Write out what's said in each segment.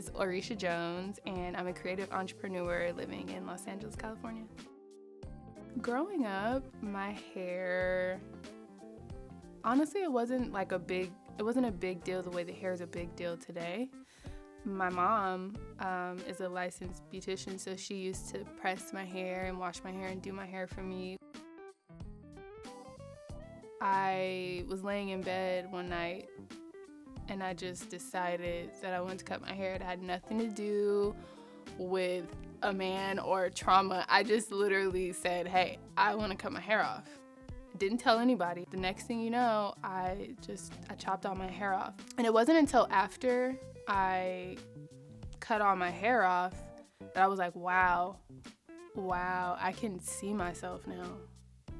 is Orixa Jones, and I'm a creative entrepreneur living in Los Angeles, California. Growing up, my hair, honestly, it wasn't a big deal the way the hair is a big deal today. My mom is a licensed beautician, so she used to press my hair and wash my hair and do my hair for me. I was laying in bed one night and I just decided that I wanted to cut my hair. It had nothing to do with a man or trauma. I just literally said, hey, I want to cut my hair off. Didn't tell anybody. The next thing you know, I chopped all my hair off. And it wasn't until after I cut all my hair off that I was like, wow, I can see myself now.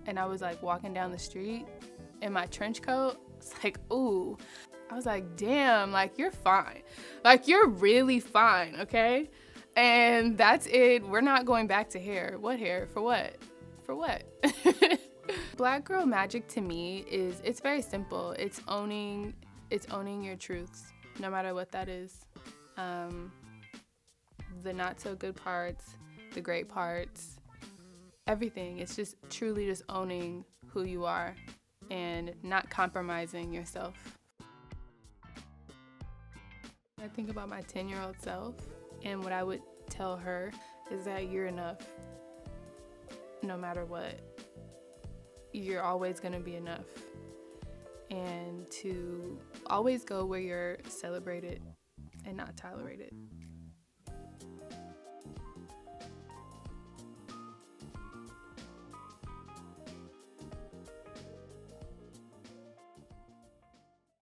And I was like walking down the street in my trench coat. It's like, ooh. I was like, damn, like you're fine. Like you're really fine, okay? And that's it. We're not going back to hair. What hair? For what? For what? Black girl magic to me it's very simple. It's owning your truths, no matter what that is. The not so good parts, the great parts, everything. It's just truly just owning who you are and not compromising yourself. I think about my 10-year-old self, and what I would tell her is that you're enough no matter what. You're always going to be enough, and to always go where you're celebrated and not tolerated.